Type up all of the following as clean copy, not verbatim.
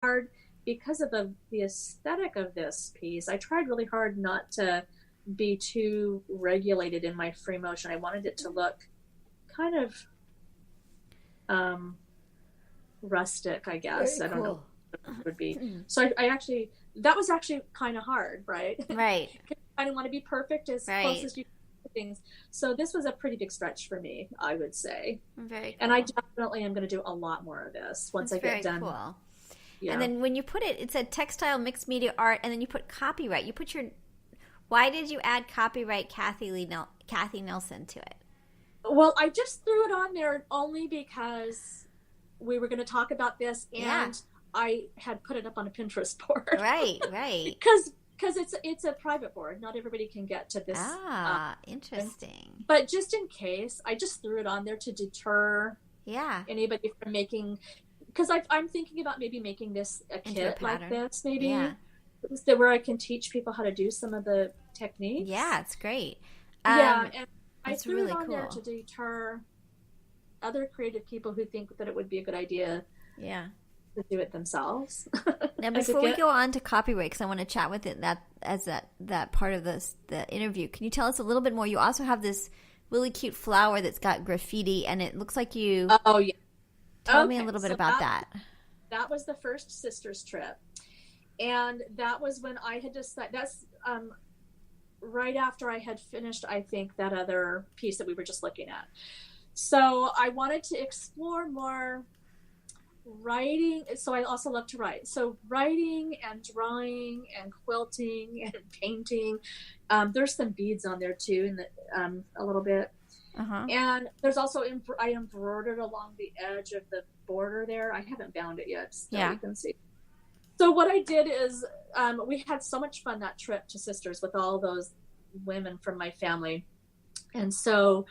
hard because of the aesthetic of this piece. I tried really hard not to be too regulated in my free motion. I wanted it to look kind of rustic, I guess. Very I don't know cool. what it would be. So I actually, that was actually kind of hard, right? Right. I didn't want to be perfect as close as you can to things. So this was a pretty big stretch for me, I would say. Very cool. And I definitely am going to do a lot more of this once I get done. Cool. Yeah. And then when you put it said textile, mixed media art, and then you put copyright. You put why did you add copyright Kathee Nelson to it? Well, I just threw it on there only because we were going to talk about this, and I had put it up on a Pinterest board. Right. Because it's a private board. Not everybody can get to this. Interesting. But just in case, I just threw it on there to deter anybody from making, because I'm thinking about maybe making this a kit like this, maybe. Yeah. Where I can teach people how to do some of the techniques. Yeah, it's great. And I threw really it on cool. there to deter other creative people who think that it would be a good idea to do it themselves. Now, before we go on to copyright, because I want to chat with it that part of the interview, can you tell us a little bit more? You also have this really cute flower that's got graffiti, and it looks like you... Oh, yeah. Tell me a little bit about that. That was the first sisters trip. And that was when I had decided, that's right after I had finished, I think, that other piece that we were just looking at. So I wanted to explore more writing. So I also love to write. So writing and drawing and quilting and painting. There's some beads on there too, and a little bit. And there's also, I embroidered along the edge of the border there. I haven't bound it yet. Still, you can see. So what I did is, we had so much fun that trip to Sisters with all those women from my family. And so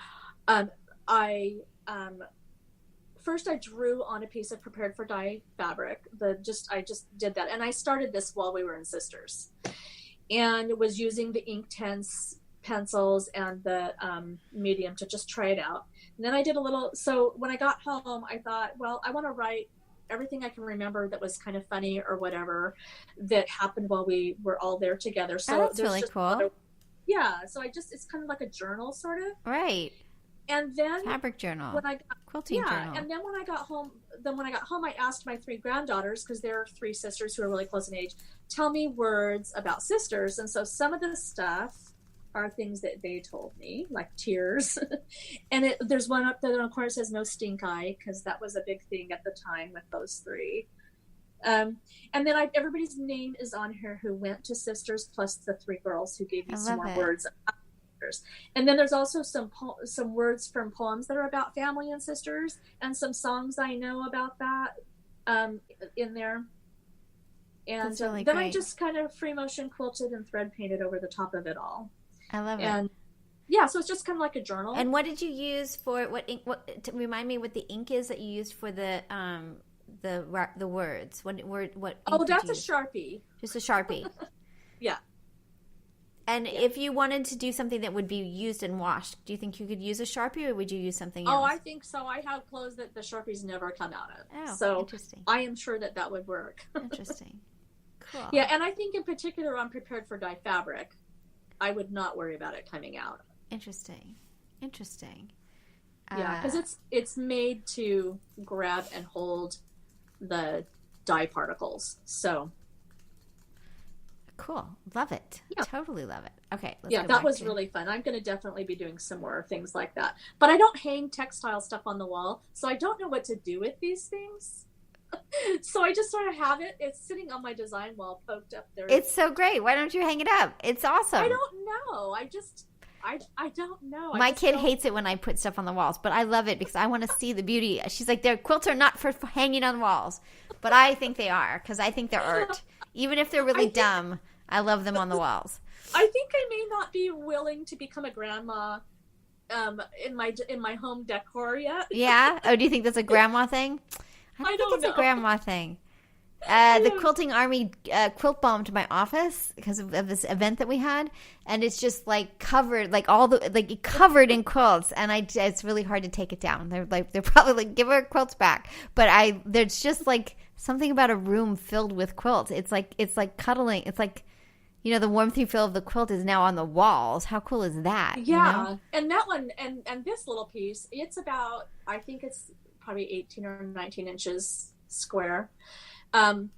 first I drew on a piece of prepared for dye fabric. I just did that. And I started this while we were in Sisters. And was using the Inktense pencils and the medium to just try it out. And then I did so when I got home, I thought, well, I want to write everything I can remember that was kind of funny or whatever that happened while we were all there together. So that's really cool. So it's kind of like a journal sort of. Right. And then fabric journal. Quilting journal. And then when I got home, I asked my 3 granddaughters, because there are 3 sisters who are really close in age, tell me words about sisters. And so some of the stuff are things that they told me, like tears. And there's one up there in the corner that says no stink eye, because that was a big thing at the time with those 3. And then everybody's name is on here who went to Sisters, plus the 3 girls who gave you some more words about sisters. And then there's also some words from poems that are about family and sisters, and some songs I know about that in there. And really then great. I just kind of free motion quilted and thread painted over the top of it all. I love it. And so it's just kind of like a journal. And what did you use for what ink? To remind me what the ink is that you used for the words. What ink that's a Sharpie. Just a Sharpie. Yeah. And if you wanted to do something that would be used and washed, do you think you could use a Sharpie, or would you use something else? Oh, I think so. I have clothes that the Sharpies never come out of. Oh, so interesting. I am sure that would work. Interesting. Cool. Yeah, and I think in particular on prepared for dye fabric, I would not worry about it coming out. Interesting. Yeah, because it's made to grab and hold the dye particles. So cool. Love it. Yeah. Totally love it. Okay. That was really fun. I'm going to definitely be doing some more things like that. But I don't hang textile stuff on the wall, so I don't know what to do with these things. So I just sort of have it. It's sitting on my design wall, poked up there. It's so great. Why don't you hang it up? It's awesome. I don't know. I don't know. My kid hates it when I put stuff on the walls, but I love it because I want to see the beauty. She's like, quilts are not for hanging on walls, but I think they are, because I think they're art. Even if they're really dumb, I love them on the walls. I think I may not be willing to become a grandma in my home decor yet. Yeah? Oh, do you think that's a grandma thing? I don't know. It's a grandma thing. The quilting army quilt bombed my office because of this event that we had, and it's just like covered, like covered in quilts, and it's really hard to take it down. They're probably like, give our quilts back, but there's just like something about a room filled with quilts. It's like cuddling. It's like, you know, the warmth you feel of the quilt is now on the walls. How cool is that? Yeah, you know? And that one and this little piece, it's about, I think it's probably 18 or 19 inches square. I'm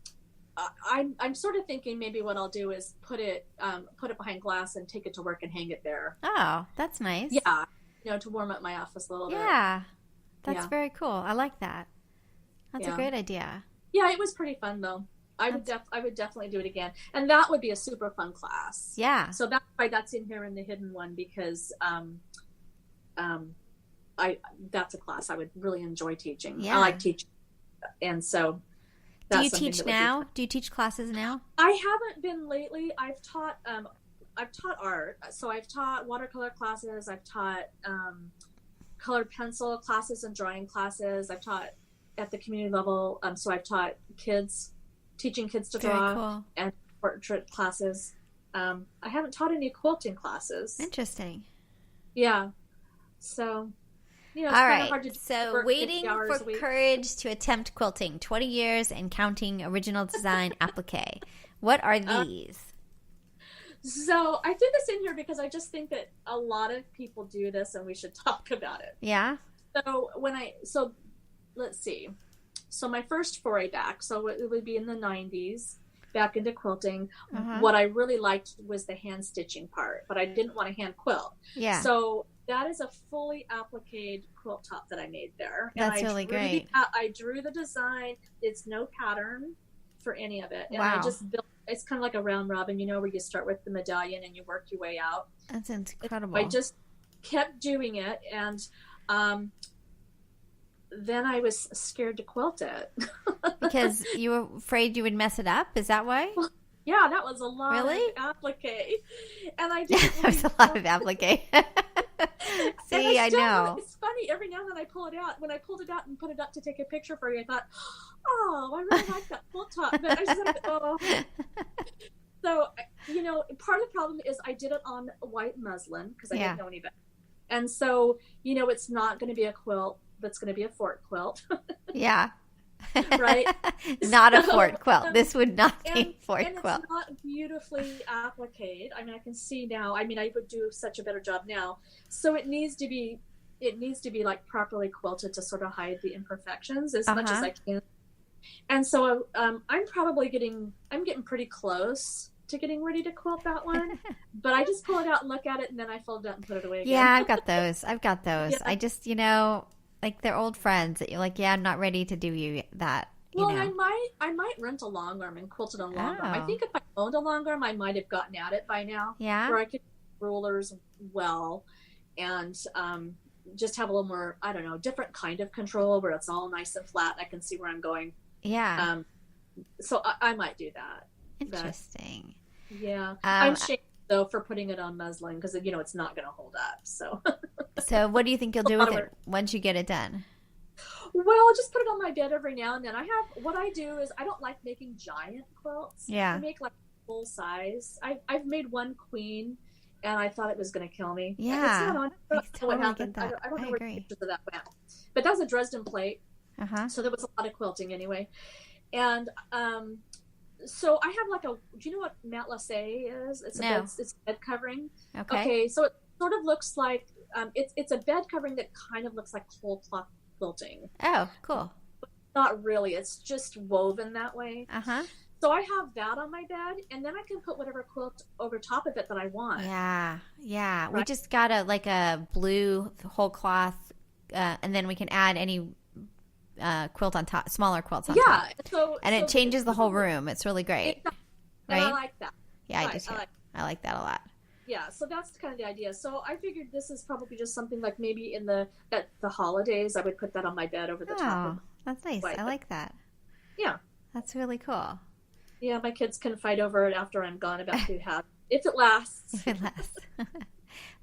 sort of thinking maybe what I'll do is put it behind glass and take it to work and hang it there. Oh, that's nice. Yeah, you know, to warm up my office a little bit. Yeah, that's very cool. I like that. That's a great idea. Yeah, it was pretty fun though. I would definitely do it again, and that would be a super fun class. Yeah. So that's why that's in here in the hidden one, because that's a class I would really enjoy teaching. Yeah. I like teaching, and so. Do you teach now? Do you teach classes now? I haven't been lately. I've taught art. So I've taught watercolor classes. I've taught colored pencil classes and drawing classes. I've taught at the community level. So I've taught teaching kids to draw, and portrait classes. I haven't taught any quilting classes. Interesting. Yeah. So. You know, all right, so waiting for courage to attempt quilting, 20 years and counting original design applique. What are these? So I threw this in here because I just think that a lot of people do this and we should talk about it. Yeah. So let's see. So my first foray back, so it would be in the 90s, back into quilting. What I really liked was the hand stitching part, but I didn't want to hand quilt. Yeah. So that is a fully appliqued quilt top that I made there. That's really great. I drew the design. It's no pattern for any of it. And I just built, it's kind of like a round robin, you know, where you start with the medallion and you work your way out. That's incredible. I just kept doing it. And then I was scared to quilt it. Because you were afraid you would mess it up? Is that why? Yeah, that was a lot of applique. And I didn't that was a lot of applique. See, I know. It's funny. Every now and then I pull it out. When I pulled it out and put it up to take a picture for you, I thought, oh, I really like that quilt top. But I just like, oh. So, you know, part of the problem is I did it on white muslin because I didn't know any better. And so, you know, it's not going to be a quilt that's going to be a fort quilt. Yeah. Right? Not a fort quilt. This would not be a fort quilt. It's not beautifully appliqued. I mean, I can see now. I mean, I would do such a better job now. So it needs to be like properly quilted to sort of hide the imperfections as much as I can. And so I'm getting pretty close to getting ready to quilt that one. But I just pull it out and look at it, and then I fold it up and put it away again. Yeah, I've got those. Yeah. I just, you know, like they're old friends that you're like, yeah, I'm not ready to do that. Well, I might rent a long arm and quilt it on long arm. I think if I owned a long arm, I might have gotten at it by now. Yeah. Where I could rulers well and just have a little more, I don't know, different kind of control where it's all nice and flat. And I can see where I'm going. Yeah. So I might do that. Interesting. Yeah. I'm ashamed though for putting it on muslin because, you know, it's not going to hold up. So. So what do you think you'll do with it once you get it done? Well, I'll just put it on my bed every now and then. What I do is I don't like making giant quilts. Yeah. I make like full size. I've made one queen and I thought it was going to kill me. Yeah. It's not on. I totally get that. I don't know where the pictures of that went. But that was a Dresden plate. So there was a lot of quilting anyway. And so I have like do you know what matelassé is? It's a bed covering. Okay. So it sort of looks like it's a bed covering that kind of looks like whole cloth quilting. Oh, cool. But not really. It's just woven that way. So I have that on my bed, and then I can put whatever quilt over top of it that I want. Yeah. Right? We just got a blue whole cloth, and then we can add any quilt on top, smaller quilts on top. Yeah. And it changes the whole room. It's really great. Right? I like that. Yeah, I do too. I like that a lot. Yeah, so that's kind of the idea. So I figured this is probably just something like maybe at the holidays I would put that on my bed over the top. Oh, that's nice. I like that. Yeah. That's really cool. Yeah, my kids can fight over it after I'm gone about who has if it lasts. If it lasts.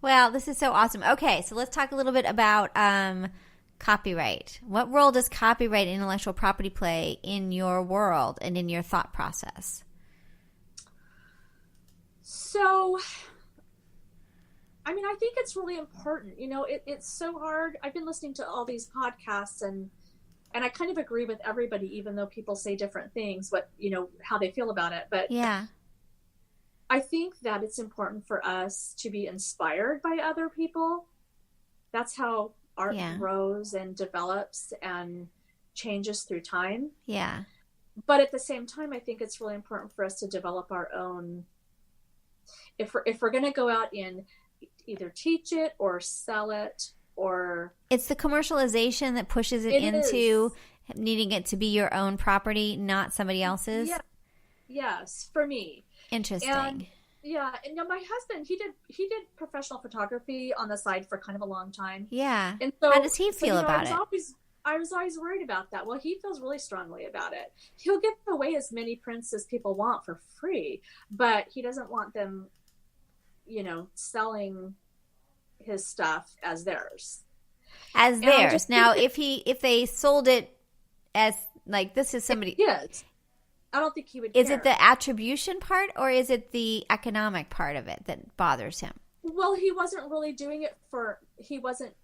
Well, this is so awesome. Okay, so let's talk a little bit about copyright? What role does copyright and intellectual property play in your world and in your thought process? So, I mean, I think it's really important. You know, it's so hard. I've been listening to all these podcasts and I kind of agree with everybody, even though people say different things, how they feel about it. But yeah, I think that it's important for us to be inspired by other people. That's how art grows and develops and changes through time. Yeah. But at the same time, I think it's really important for us to develop our own. If we're going to go out and either teach it or sell it, or it's the commercialization that pushes it into needing it to be your own property, not somebody else's. Yeah. Yes, for me. Interesting. And my husband, he did professional photography on the side for kind of a long time. Yeah. And so how does he feel about it? I was always worried about that. Well, he feels really strongly about it. He'll give away as many prints as people want for free, but he doesn't want them, selling his stuff as theirs. Now, if they sold it as like, this is somebody. Yes. I don't think he would Is care. it the attribution part or is it the economic part of it that bothers him? Well, he wasn't really doing it he wasn't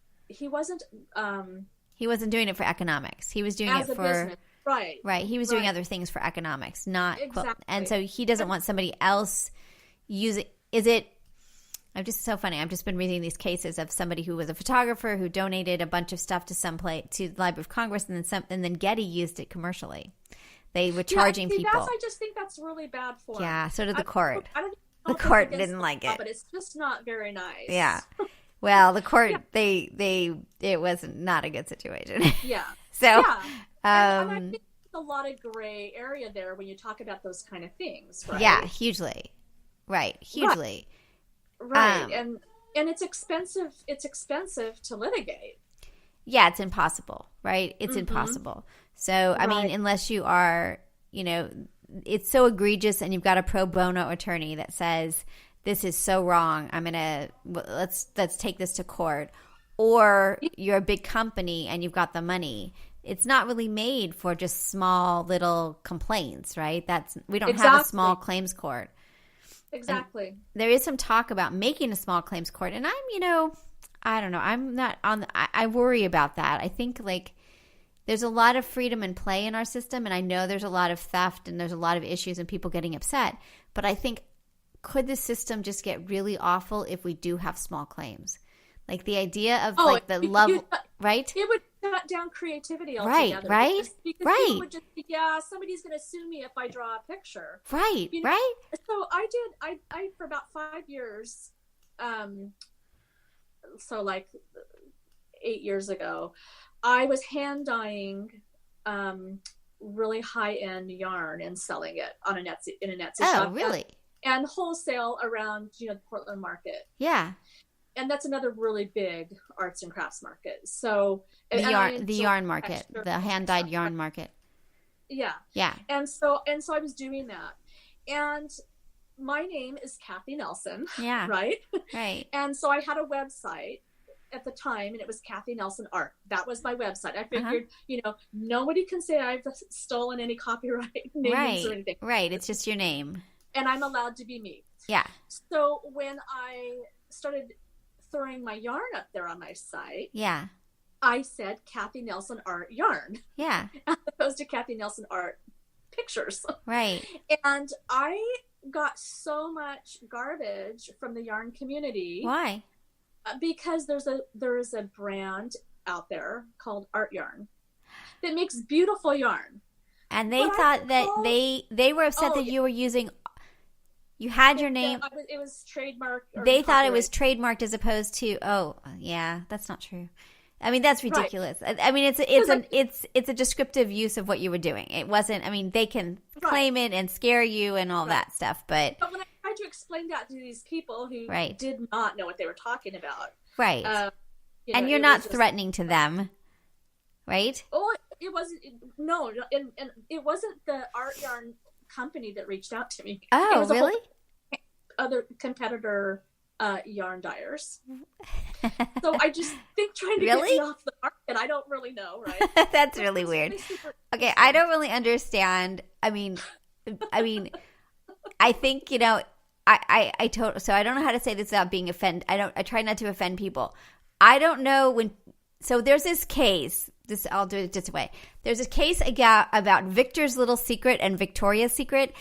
doing it for economics. He was doing it for business. Right. He was doing other things for economics, not exactly. And so he doesn't want somebody else using. Is it? I'm just so funny. I've just been reading these cases of somebody who was a photographer who donated a bunch of stuff to to the Library of Congress, and then Getty used it commercially. They were charging people. I just think that's really bad form. Yeah, so did the court. The court didn't like it, but it's just not very nice. Yeah. Well, the court it was not a good situation. Yeah. So, and I think there's a lot of gray area there when you talk about those kind of things, right? Yeah, hugely. Right, hugely. Right. And it's expensive. It's expensive to litigate. Yeah, it's impossible, right? It's impossible. So, I mean, unless you are, it's so egregious and you've got a pro bono attorney that says, this is so wrong, let's take this to court. Or you're a big company and you've got the money. It's not really made for just small little complaints, right? We don't have a small claims court. Exactly. And there is some talk about making a small claims court. And I don't know. I'm not on. I worry about that. I think there's a lot of freedom and play in our system, and I know there's a lot of theft and there's a lot of issues and people getting upset. But I think, could the system just get really awful if we do have small claims? Like the idea of the love, right? It would shut down creativity altogether. Right. Because people would just be, somebody's going to sue me if I draw a picture. Right. Right. So I for about 5 years, so 8 years ago, I was hand dyeing really high end yarn and selling it on in a Etsy shop. Oh, really? And wholesale around the Portland market. Yeah. And that's another really big arts and crafts market. So the yarn market, the hand dyed yarn market. Yeah. Yeah. And so I was doing that. And my name is Kathee Nelson. Yeah. Right? Right. And so I had a website at the time, and it was Kathee Nelson Art. That was my website. I figured, nobody can say I've stolen any copyright names or anything. Right. It's just your name. And I'm allowed to be me. Yeah. So when I started throwing my yarn up there on my site, yeah, I said Kathee Nelson Art Yarn. Yeah. As opposed to Kathee Nelson Art Pictures. Right. And I got so much garbage from the yarn community. Why? Because there is a brand out there called Art Yarn that makes beautiful yarn. And they thought that they were upset that you were using. You had your name. It was trademarked. They thought it was trademarked as opposed to. Oh, yeah, that's not true. I mean, that's ridiculous. Right. I mean, it's a descriptive use of what you were doing. It wasn't. I mean, they can claim it and scare you and all that stuff, but when I tried to explain that to these people who did not know what they were talking about, right? And you're not threatening to them, right? Oh, it wasn't. No, and it wasn't the Art Yarn company that reached out to me. Oh, really? Other competitor yarn dyers. So I just think trying to Really? get me off the market, I don't really know, right? That's really weird. Okay, I don't really understand. I mean, I think, you know, so I don't know how to say this without being offended. I try not to offend people. I don't know so there's this case, I'll do it this way. There's this case about Victor's Little Secret and Victoria's Secret,